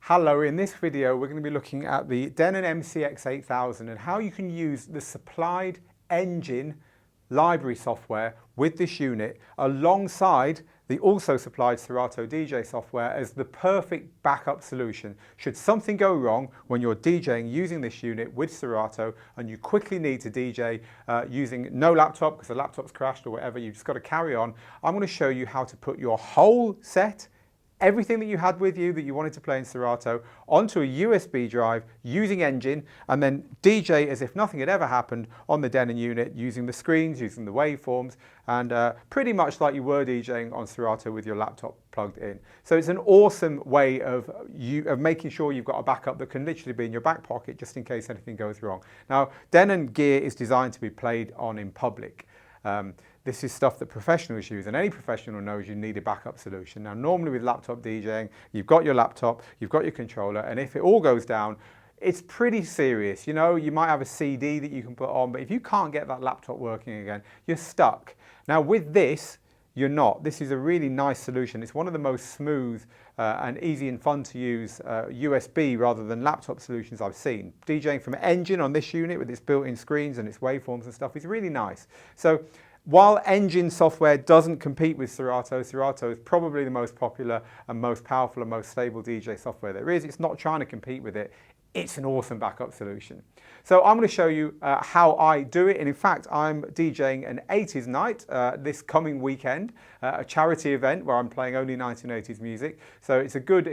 Hello, in this video we're going to be looking at the Denon MCX8000 and how you can use the supplied engine library software with this unit alongside the also supplied Serato DJ software as the perfect backup solution should something go wrong when you're DJing using this unit with Serato and you quickly need to DJ using no laptop because the laptop's crashed or whatever. You've just got to carry on. I'm going to show you how to put your whole set, everything that you had with you that you wanted to play in Serato, onto a USB drive using Engine, and then DJ as if nothing had ever happened on the Denon unit using the screens, using the waveforms, and pretty much like you were DJing on Serato with your laptop plugged in. So it's an awesome way of making sure you've got a backup that can literally be in your back pocket just in case anything goes wrong. Now, Denon gear is designed to be played on in public. This is stuff that professionals use, and any professional knows you need a backup solution. Now, normally with laptop DJing, you've got your laptop, you've got your controller, and if it all goes down, it's pretty serious. You know, you might have a CD that you can put on, but if you can't get that laptop working again, you're stuck. Now, with this, you're not. This is a really nice solution. It's one of the most smooth and easy and fun to use USB rather than laptop solutions I've seen. DJing from Engine on this unit with its built-in screens and its waveforms and stuff is really nice. So while Engine software doesn't compete with Serato, Serato is probably the most popular and most powerful and most stable DJ software there is. It's not trying to compete with it. It's an awesome backup solution. So I'm going to show you how I do it. And in fact, I'm DJing an 80s night this coming weekend, a charity event where I'm playing only 1980s music. So it's a good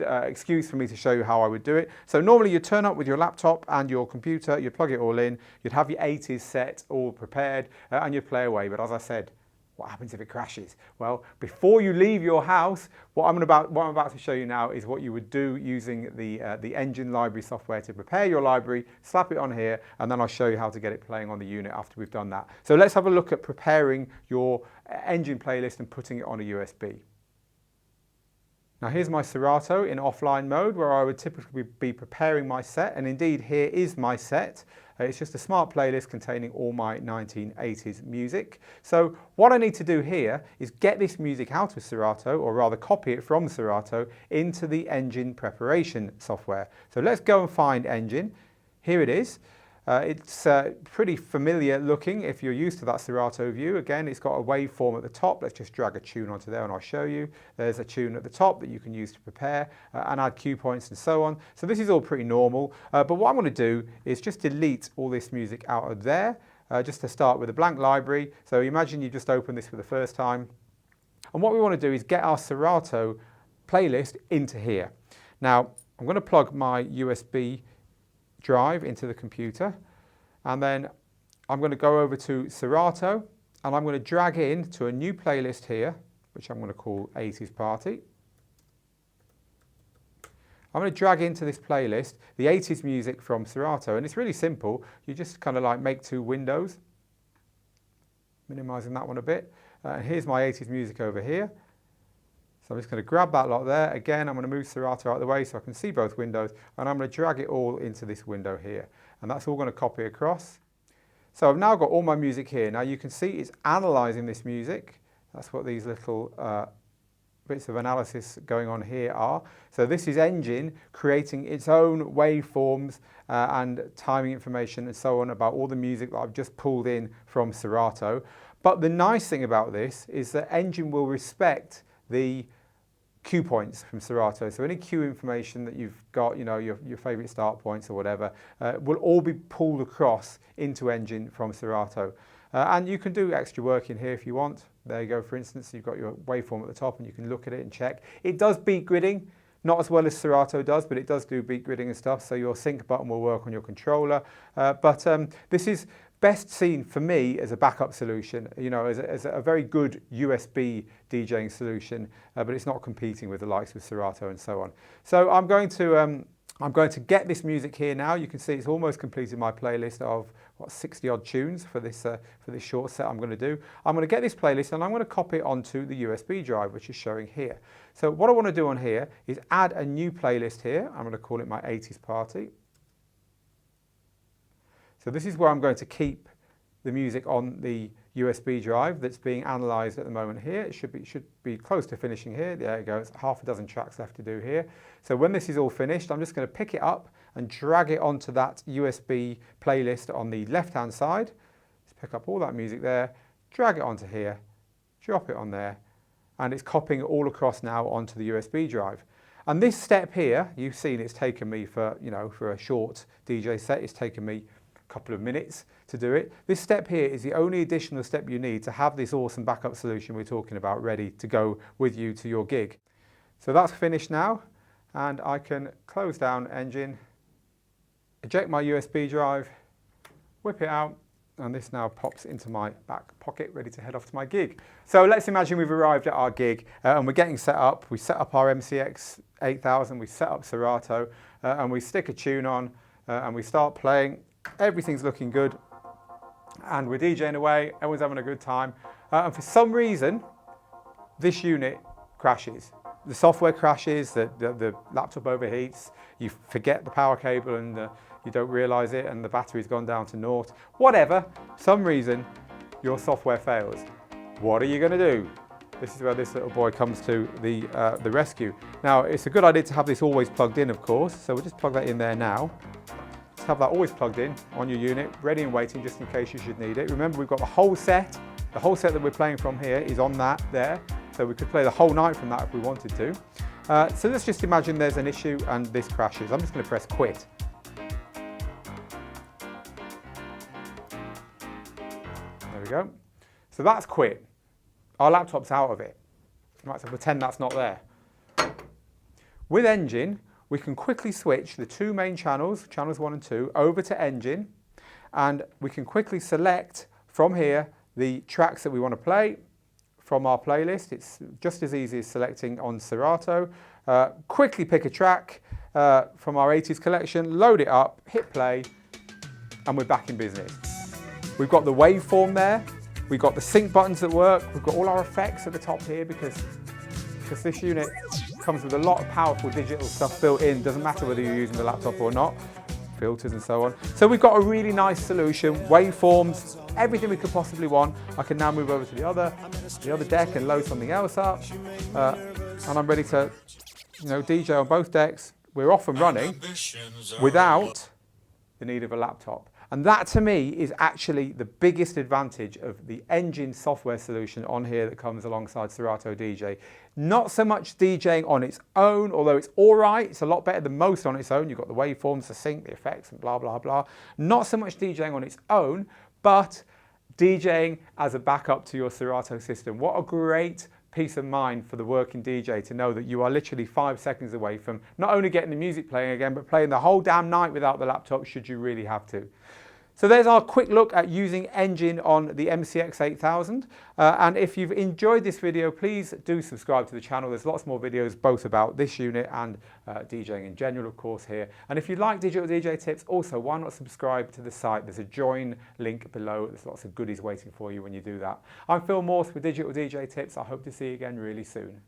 excuse for me to show you how I would do it. So normally you turn up with your laptop and your computer, you'd plug it all in, you'd have your 80s set all prepared and you'd play away. But as I said, what happens if it crashes? Well, before you leave your house, what I'm about to show you now is what you would do using the Engine library software to prepare your library, slap it on here, and then I'll show you how to get it playing on the unit after we've done that. So let's have a look at preparing your Engine playlist and putting it on a USB. Now here's my Serato in offline mode where I would typically be preparing my set, and indeed here is my set. It's just a smart playlist containing all my 1980s music. So what I need to do here is get this music out of Serato, or rather copy it from Serato into the Engine preparation software. So let's go and find Engine. Here it is. It's pretty familiar looking if you're used to that Serato view. Again, it's got a waveform at the top. Let's just drag a tune onto there and I'll show you. There's a tune at the top that you can use to prepare and add cue points and so on. So this is all pretty normal. But what I'm going to do is just delete all this music out of there, just to start with a blank library. So imagine you just open this for the first time. And what we want to do is get our Serato playlist into here. Now, I'm going to plug my USB drive into the computer, and then I'm going to go over to Serato and I'm going to drag in to a new playlist here, which I'm going to call 80s Party. I'm going to drag into this playlist the 80s music from Serato, and it's really simple. You just kind of like make two windows, minimizing that one a bit. Here's my 80s music over here. So I'm just going to grab that lot there. Again, I'm going to move Serato out of the way so I can see both windows, and I'm going to drag it all into this window here. And that's all going to copy across. So I've now got all my music here. Now you can see it's analysing this music. That's what these little bits of analysis going on here are. So this is Engine creating its own waveforms and timing information and so on about all the music that I've just pulled in from Serato. But the nice thing about this is that Engine will respect the cue points from Serato. So any cue information that you've got, you know, your favorite start points or whatever, will all be pulled across into Engine from Serato. And you can do extra work in here if you want. There you go, for instance, you've got your waveform at the top and you can look at it and check. It does beat gridding, not as well as Serato does, but it does do beat gridding and stuff, so your sync button will work on your controller. But this is best seen for me as a backup solution, you know, as a very good USB DJing solution, but it's not competing with the likes of Serato and so on. So I'm going to get this music here now. You can see it's almost completed my playlist of, what, 60 odd tunes for this short set I'm going to do. I'm going to get this playlist and I'm going to copy it onto the USB drive, which is showing here. So what I want to do on here is add a new playlist here. I'm going to call it my 80s Party. So this is where I'm going to keep the music on the USB drive that's being analysed at the moment here. It should be close to finishing here. There it goes, half a dozen tracks left to do here. So when this is all finished, I'm just going to pick it up and drag it onto that USB playlist on the left-hand side. Just pick up all that music there, drag it onto here, drop it on there, and it's copying all across now onto the USB drive. And this step here, you've seen it's taken me for a short DJ set, it's taken me a couple of minutes to do it. This step here is the only additional step you need to have this awesome backup solution we're talking about ready to go with you to your gig. So that's finished now, and I can close down Engine, eject my USB drive, whip it out, and this now pops into my back pocket, ready to head off to my gig. So let's imagine we've arrived at our gig and we're getting set up. We set up our MCX8000, we set up Serato, and we stick a tune on and we start playing. Everything's looking good, and we're DJing away, everyone's having a good time. And for some reason, this unit crashes. The software crashes, the laptop overheats, you forget the power cable and you don't realise it, and the battery's gone down to naught. Whatever, some reason your software fails. What are you going to do? This is where this little boy comes to the rescue. Now, it's a good idea to have this always plugged in, of course, so we'll just plug that in there now. Just have that always plugged in on your unit, ready and waiting just in case you should need it. Remember, we've got the whole set. The whole set that we're playing from here is on that there, so we could play the whole night from that if we wanted to. So let's just imagine there's an issue and this crashes. I'm just going to press quit. There we go. So that's quit. Our laptop's out of it. Right, so pretend that's not there. With Engine, we can quickly switch the two main channels, channels 1 and 2, over to Engine, and we can quickly select from here the tracks that we want to play from our playlist. It's just as easy as selecting on Serato. Quickly pick a track from our 80s collection, load it up, hit play, and we're back in business. We've got the waveform there, we've got the sync buttons that work, we've got all our effects at the top here because this unit comes with a lot of powerful digital stuff built in, doesn't matter whether you're using the laptop or not, filters and so on. So we've got a really nice solution, waveforms, everything we could possibly want. I can now move over to the other deck and load something else up, and I'm ready to DJ on both decks. We're off and running without the need of a laptop. And that to me is actually the biggest advantage of the Engine software solution on here that comes alongside Serato DJ. Not so much DJing on its own, although it's all right, it's a lot better than most on its own. You've got the waveforms, the sync, the effects, and blah, blah, blah. Not so much DJing on its own, but DJing as a backup to your Serato system. What a great peace of mind for the working DJ to know that you are literally 5 seconds away from not only getting the music playing again, but playing the whole damn night without the laptop should you really have to. So there's our quick look at using Engine on the MCX8000. And if you've enjoyed this video, please do subscribe to the channel. There's lots more videos both about this unit and DJing in general, of course, here. And if you like digital DJ tips, also, why not subscribe to the site? There's a join link below. There's lots of goodies waiting for you when you do that. I'm Phil Morse with Digital DJ Tips. I hope to see you again really soon.